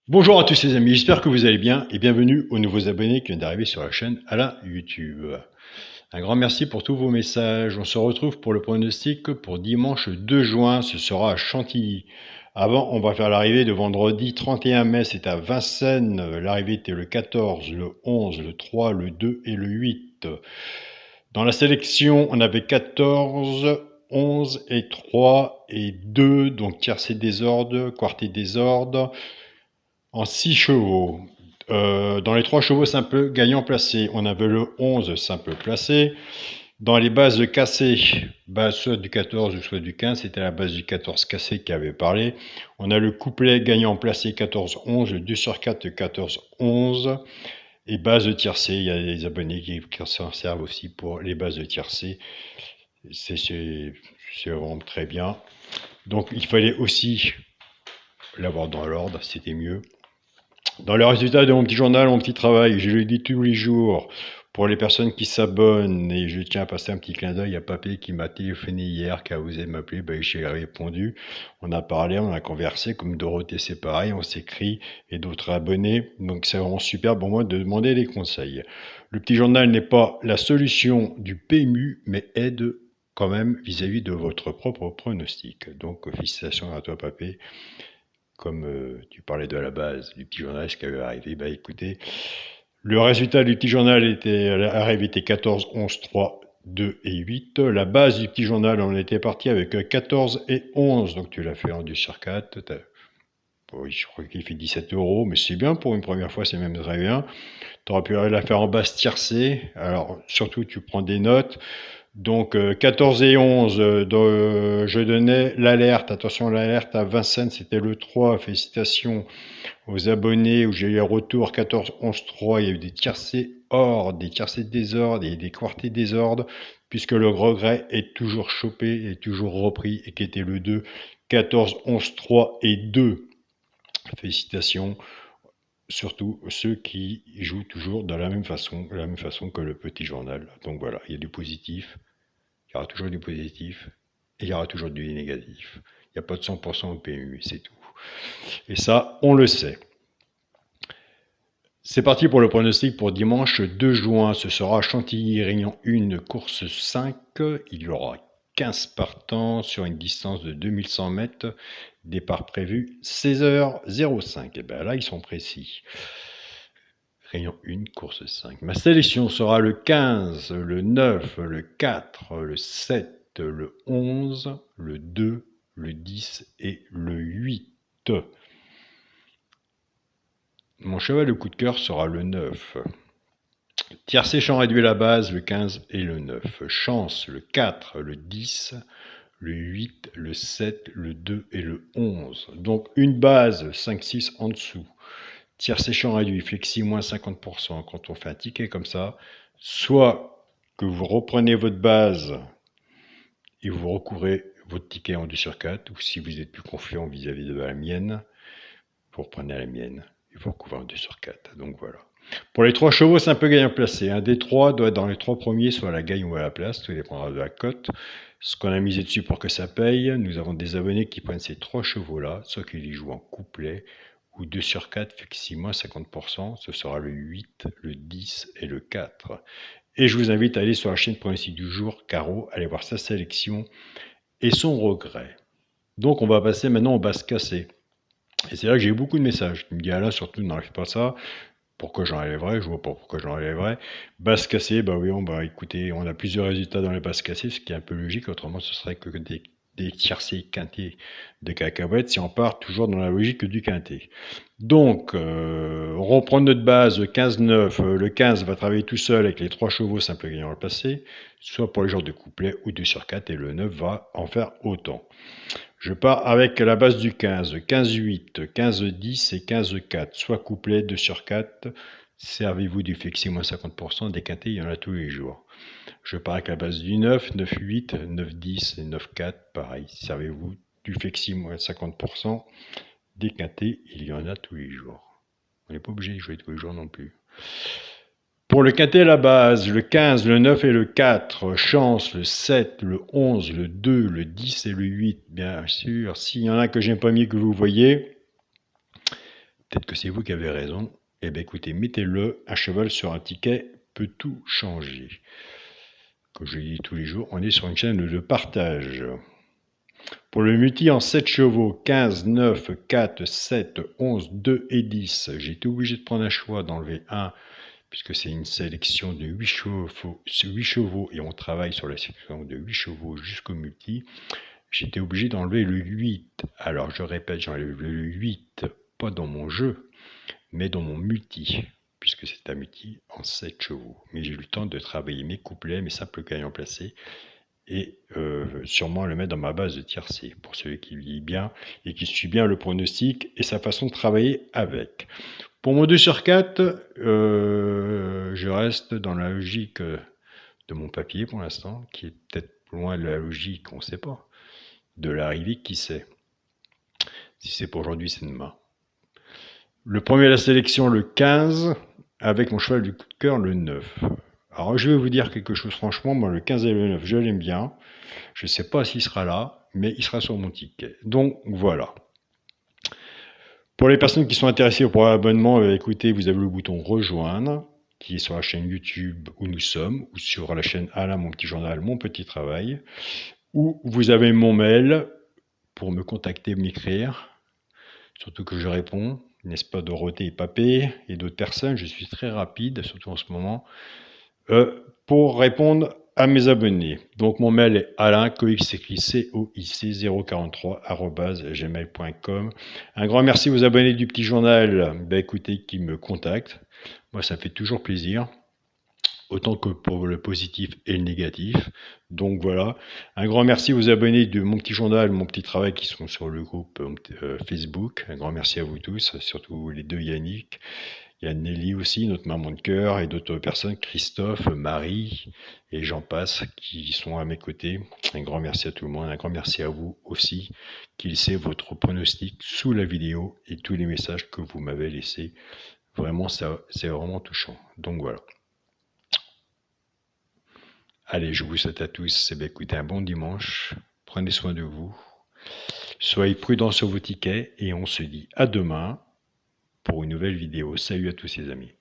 Bonjour à tous les amis, j'espère que vous allez bien et bienvenue aux nouveaux abonnés qui viennent d'arriver sur la chaîne à la YouTube. Un grand merci pour tous vos messages. On se retrouve pour le pronostic pour dimanche 2 juin, ce sera à Chantilly. Avant, on va faire l'arrivée de vendredi 31 mai, c'est à Vincennes. L'arrivée était le 14, le 11, le 3, le 2 et le 8. Dans la sélection, on avait 14, 11 et 3 et 2, donc tiercé désordre, quarté désordre. En 6 chevaux. Dans les 3 chevaux simples gagnants placés, on avait le 11 simple placé. Dans les bases cassées, base soit du 14 ou soit du 15, c'était la base du 14 cassé qui avait parlé. On a le couplet gagnant placé 14-11, 2 sur 4 14-11. Et base de tiercé, il y a des abonnés qui s'en servent aussi pour les bases de tiercé. C'est vraiment très bien. Donc il fallait aussi l'avoir dans l'ordre, c'était mieux. Dans le résultat de mon petit journal, mon petit travail, je le dis tous les jours pour les personnes qui s'abonnent, et je tiens à passer un petit clin d'œil à Papé qui m'a téléphoné hier, qui a osé m'appeler, j'ai répondu, on a parlé, on a conversé, comme Dorothée c'est pareil, on s'écrit, et d'autres abonnés, donc c'est vraiment super pour moi de demander des conseils. Le petit journal n'est pas la solution du PMU, mais aide quand même vis-à-vis de votre propre pronostic. Donc félicitations à toi Papé. Comme tu parlais de la base du petit journal, ce qui avait arrivé, bah écoutez, le résultat du petit journal était 14, 11, 3, 2 et 8. La base du petit journal, on était parti avec 14 et 11, donc tu l'as fait en 2 sur 4. Oui, je crois qu'il fait 17 €, mais c'est bien pour une première fois, c'est même très bien. Tu aurais pu la faire en base tiercée, alors surtout tu prends des notes. Donc 14 et 11, je donnais l'alerte, attention l'alerte à Vincennes, c'était le 3, félicitations aux abonnés où j'ai eu un retour 14, 11, 3, il y a eu des tiercés hors, des tiercés désordre et des quartés désordre, puisque le regret est toujours chopé, est toujours repris, et qui était le 2, 14, 11, 3 et 2. Félicitations, surtout ceux qui jouent toujours de la même façon que le petit journal. Donc voilà, il y a du positif. Il y aura toujours du positif et il y aura toujours du négatif. Il n'y a pas de 100% au PMU, c'est tout. Et ça, on le sait. C'est parti pour le pronostic pour dimanche 2 juin. Ce sera Chantilly-Réunion 1, course 5. Il y aura 15 partants sur une distance de 2100 mètres. Départ prévu 16h05. Et bien là, ils sont précis. Réunion 1, course 5. Ma sélection sera le 15, le 9, le 4, le 7, le 11, le 2, le 10 et le 8. Mon cheval de coup de cœur sera le 9. Tiercé champ réduit à la base, le 15 et le 9. Chance, le 4, le 10, le 8, le 7, le 2 et le 11. Donc une base 5-6 en dessous. Tiercé champ réduit, flexi moins 50%. Quand on fait un ticket comme ça, soit que vous reprenez votre base et vous recouvrez votre ticket en 2 sur 4, ou si vous êtes plus confiant vis-à-vis de la mienne, vous reprenez la mienne et vous recouvrez en 2 sur 4. Donc voilà. Pour les 3 chevaux, c'est un peu gagnant placé. Un des 3 doit être dans les 3 premiers, soit à la gagne ou à la place, tout dépendra de la cote. Ce qu'on a misé dessus pour que ça paye, nous avons des abonnés qui prennent ces 3 chevaux-là, soit qu'ils y jouent en couplet, ou 2 sur 4, flexi moins 50%, ce sera le 8, le 10 et le 4. Et je vous invite à aller sur la chaîne pronostic du jour, Caro, aller voir sa sélection et son regret. Donc on va passer maintenant aux bases cassées. Et c'est là que j'ai eu beaucoup de messages. Tu me dis, ah là, surtout, n'enlève pas ça. Pourquoi j'enlèverais? Je vois pas pourquoi j'enlèverais. Base cassée, bah oui, écoutez, on a plusieurs résultats dans les bases cassées, ce qui est un peu logique, autrement ce serait que des tiercés quintés de cacahuètes si on part toujours dans la logique du quintet. Donc, on reprend notre base 15-9. Le 15 va travailler tout seul avec les 3 chevaux simple gagnant le passé, soit pour les genres de couplet ou 2 sur 4, et le 9 va en faire autant. Je pars avec la base du 15, 15-8, 15-10 et 15-4, soit couplet 2 sur 4. Servez-vous du flexi moins 50%, des quintés, il y en a tous les jours. Je pars avec la base du 9, 9-8, 9-10 et 9-4, pareil. Servez-vous du flexi moins 50%, des quintés, il y en a tous les jours. On n'est pas obligé de jouer tous les jours non plus. Pour le quintet à la base, le 15, le 9 et le 4, chance, le 7, le 11, le 2, le 10 et le 8, bien sûr. S'il y en a que j'aime pas mieux que vous voyez, peut-être que c'est vous qui avez raison. Eh bien écoutez, mettez-le, un cheval sur un ticket peut tout changer. Comme je dis tous les jours, on est sur une chaîne de partage. Pour le multi en 7 chevaux, 15, 9, 4, 7, 11, 2 et 10, j'ai été obligé de prendre un choix, d'enlever 1, puisque c'est une sélection de 8 chevaux et on travaille sur la sélection de 8 chevaux jusqu'au multi. J'étais obligé d'enlever le 8. Alors je répète, j'enlève le 8, pas dans mon jeu, mais dans mon multi, puisque c'est un multi en 7 chevaux. Mais j'ai eu le temps de travailler mes couplets, mes simples gagnants placés, et sûrement le mettre dans ma base de tiercé, pour celui qui lit bien et qui suit bien le pronostic et sa façon de travailler avec. Pour mon 2 sur 4, je reste dans la logique de mon papier pour l'instant, qui est peut-être loin de la logique, on ne sait pas. De l'arrivée, qui sait. Si c'est pour aujourd'hui, c'est demain. Le premier à la sélection, le 15, avec mon cheval du coup de cœur, le 9. Alors je vais vous dire quelque chose franchement, moi le 15 et le 9, je l'aime bien. Je ne sais pas s'il sera là, mais il sera sur mon ticket. Donc voilà. Pour les personnes qui sont intéressées pour l'abonnement, écoutez, vous avez le bouton rejoindre, qui est sur la chaîne YouTube où nous sommes, ou sur la chaîne Alain, mon petit journal, mon petit travail, ou vous avez mon mail pour me contacter, m'écrire, surtout que je réponds, n'est-ce pas, Dorothée et Papé, et d'autres personnes, je suis très rapide, surtout en ce moment, pour répondre à mes abonnés. Donc mon mail est alain.coic043@gmail.com. Un grand merci aux abonnés du petit journal, écoutez, qui me contactent. Moi, ça fait toujours plaisir, autant que pour le positif et le négatif. Donc voilà, un grand merci aux abonnés de mon petit journal, mon petit travail, qui sont sur le groupe Facebook. Un grand merci à vous tous, surtout les deux Yannick. Il y a Nelly aussi, notre maman de cœur, et d'autres personnes, Christophe, Marie, et j'en passe, qui sont à mes côtés. Un grand merci à tout le monde, un grand merci à vous aussi, qui laissez votre pronostic sous la vidéo et tous les messages que vous m'avez laissés. Vraiment, c'est vraiment touchant. Donc voilà. Allez, je vous souhaite à tous, écoutez, un bon dimanche. Prenez soin de vous. Soyez prudents sur vos tickets et on se dit à demain pour une nouvelle vidéo. Salut à tous les amis.